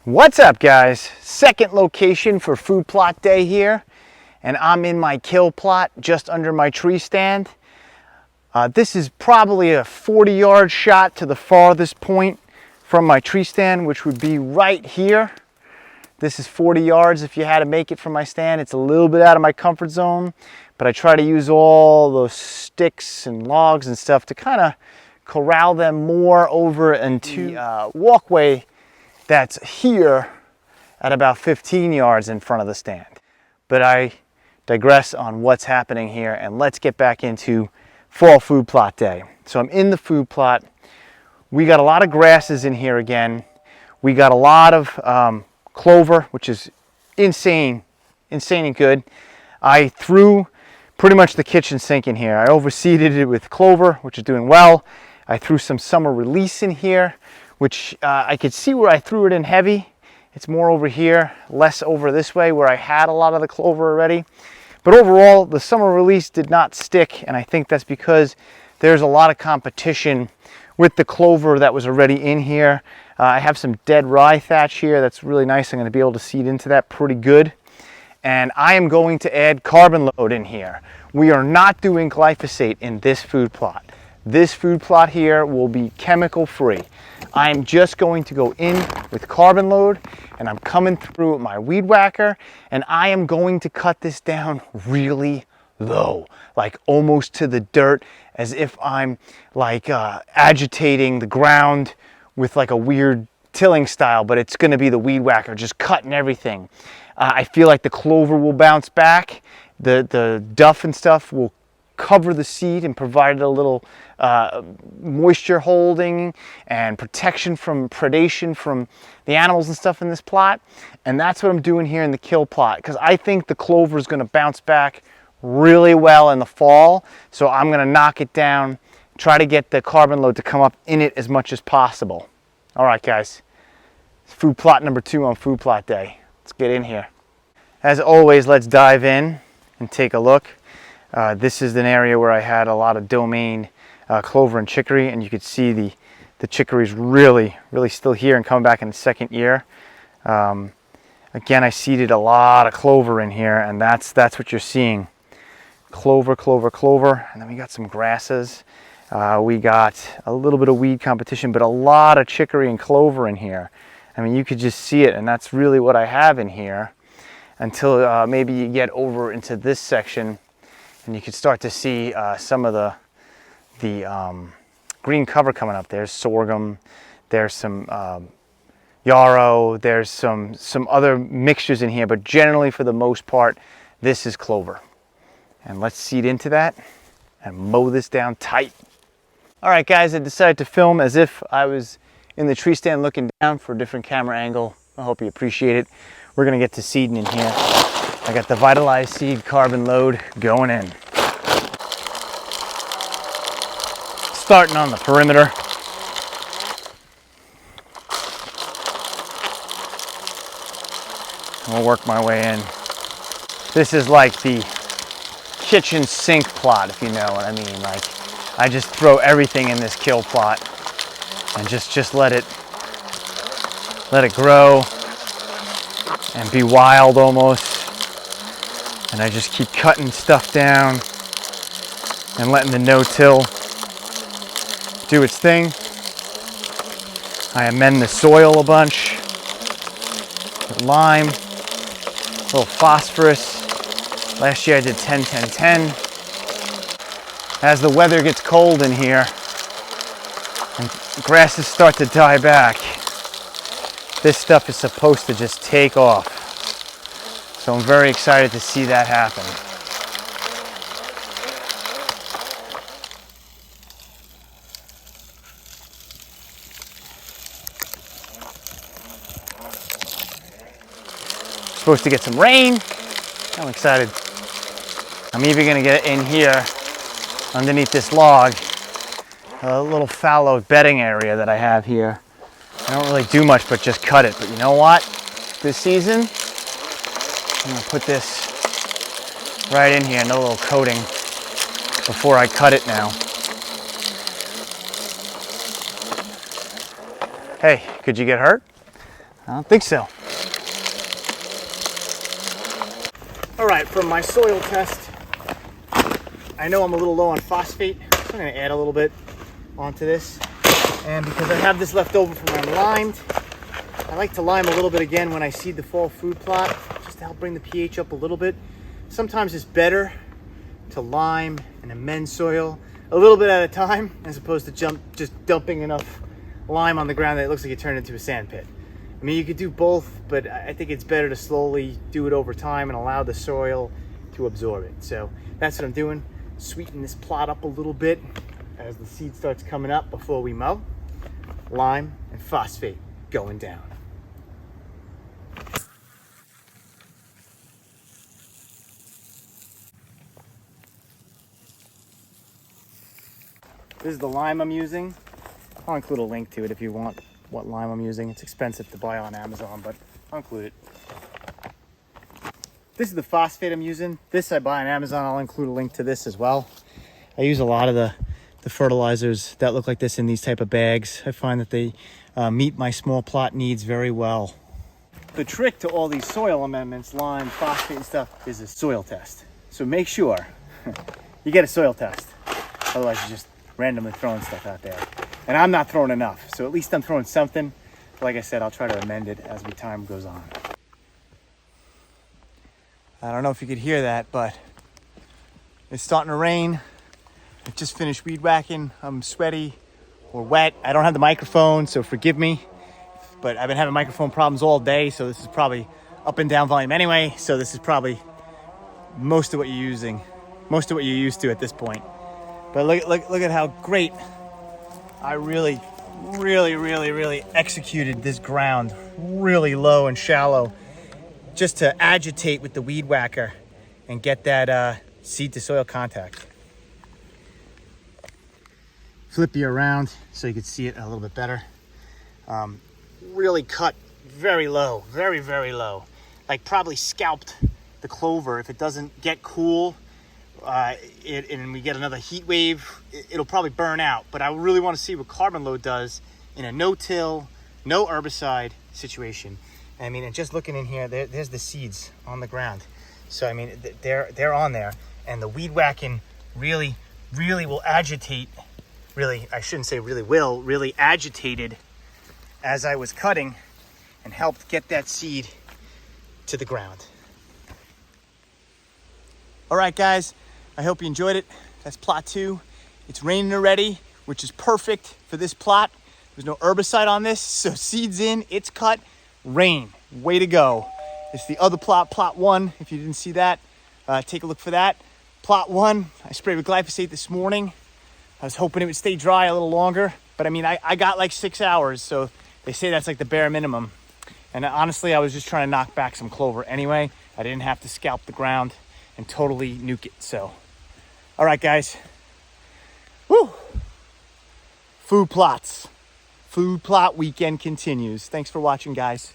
What's up, guys? Second location for food plot day here, and I'm in my kill plot just under my tree stand. This is probably a 40-yard shot to the farthest point from my tree stand, which would be right here. This is 40 yards if you had to make it from my stand. It's a little bit out of my comfort zone, but I try to use all those sticks and logs and stuff to kind of corral them more over into walkway that's here at about 15 yards in front of the stand. But I digress on what's happening here, and let's get back into fall food plot day. So I'm in the food plot. We got a lot of grasses in here again. We got a lot of clover, which is insane and good. I threw pretty much the kitchen sink in here. I overseeded it with clover, which is doing well. I threw some summer release in here, which I could see where I threw it in heavy. It's more over here, less over this way where I had a lot of the clover already. But overall, the summer release did not stick, and I think that's because there's a lot of competition with the clover that was already in here. I have some dead rye thatch here that's really nice. I'm going to be able to seed into that pretty good. And I am going to add carbon load in here. We are not doing glyphosate in this food plot. This food plot here will be chemical free. I'm just going to go in with carbon load, and I'm coming through with my weed whacker, and I am going to cut this down really low, like almost to the dirt, as if I'm like agitating the ground with like a weird tilling style, but it's gonna be the weed whacker, just cutting everything. I feel like the clover will bounce back. The duff and stuff will cover the seed and provide a little moisture holding and protection from predation from the animals and stuff in this plot. And that's what I'm doing here in the kill plot, because I think the clover is going to bounce back really well in the fall. So I'm going to knock it down, try to get the carbon load to come up in it as much as possible. All right, guys, food plot number 2 on food plot day. Let's get in here. As always, let's dive in and take a look. This is an area where I had a lot of domain clover and chicory, and you could see the chicory is really still here and coming back in the second year. Again, I seeded a lot of clover in here, and that's what you're seeing. Clover, and then we got some grasses. We got a little bit of weed competition, but a lot of chicory and clover in here. I mean, you could just see it, and that's really what I have in here until maybe you get over into this section, and you can start to see some of the green cover coming up. There's sorghum, there's some yarrow, there's some other mixtures in here, but generally for the most part, this is clover. And let's seed into that and mow this down tight. All right, guys, I decided to film as if I was in the tree stand looking down for a different camera angle. I hope you appreciate it. We're gonna get to seeding in here. I got the Vitalize Seed carbon load going in. Starting on the perimeter. I'll work my way in. This is like the kitchen sink plot, if you know what I mean. Like, I just throw everything in this kill plot and just let it grow and be wild almost. And I just keep cutting stuff down and letting the no-till do its thing. I amend the soil a bunch with lime, a little phosphorus. Last year I did 10-10-10. As the weather gets cold in here and grasses start to die back, this stuff is supposed to just take off. So I'm very excited to see that happen. Supposed to get some rain. I'm excited. I'm even gonna get in here underneath this log, a little fallow bedding area that I have here. I don't really do much but just cut it, but you know what? This season, I'm gonna put this right in here, no little coating before I cut it now. Hey, could you get hurt? I don't think so. All right, from my soil test, I know I'm a little low on phosphate, so I'm gonna add a little bit onto this. And because I have this left over from when I'm limed, I like to lime a little bit again when I seed the fall food plot, just to help bring the pH up a little bit. Sometimes it's better to lime and amend soil a little bit at a time, as opposed to just dumping enough lime on the ground that it looks like it turned into a sand pit. I mean, you could do both, but I think it's better to slowly do it over time and allow the soil to absorb it. So that's what I'm doing. Sweeten this plot up a little bit as the seed starts coming up before we mow. Lime and phosphate going down. This is the lime I'm using. I'll include a link to it if you want what lime I'm using. It's expensive to buy on Amazon, but I'll include it. This is the phosphate I'm using. This I buy on Amazon. I'll include a link to this as well. I use a lot of the fertilizers that look like this in these type of bags. I find that they meet my small plot needs very well. The trick to all these soil amendments, lime, phosphate and stuff, is a soil test. So make sure you get a soil test. Otherwise you're just randomly throwing stuff out there. And I'm not throwing enough, so at least I'm throwing something. Like I said, I'll try to amend it as the time goes on. I don't know if you could hear that, but it's starting to rain. I just finished weed whacking. I'm sweaty or wet. I don't have the microphone, so forgive me. But I've been having microphone problems all day, so this is probably up and down volume anyway. So this is probably most of what you're using, most of what you're used to at this point. But look at how great I really executed this ground, really low and shallow, just to agitate with the weed whacker and get that seed to soil contact. Flip you around so you can see it a little bit better. Really cut very low, very low. Like probably scalped the clover. If it doesn't get cool and we get another heat wave, it'll probably burn out. But I really want to see what carbon load does in a no-till, no herbicide situation. I mean, and just looking in here, there's the seeds on the ground. So I mean, they're on there, and the weed whacking really will agitate. Really, I shouldn't say really agitated as I was cutting and helped get that seed to the ground. All right, guys, I hope you enjoyed it. That's plot 2. It's raining already, which is perfect for this plot. There's no herbicide on this, so seeds in, it's cut, rain, way to go. It's the other plot, plot 1. If you didn't see that, take a look for that. Plot 1, I sprayed with glyphosate this morning. I was hoping it would stay dry a little longer, but I mean, I got like 6 hours, so they say that's like the bare minimum. And honestly, I was just trying to knock back some clover anyway. I didn't have to scalp the ground and totally nuke it, so. All right, guys. Woo! Food plots. Food plot weekend continues. Thanks for watching, guys.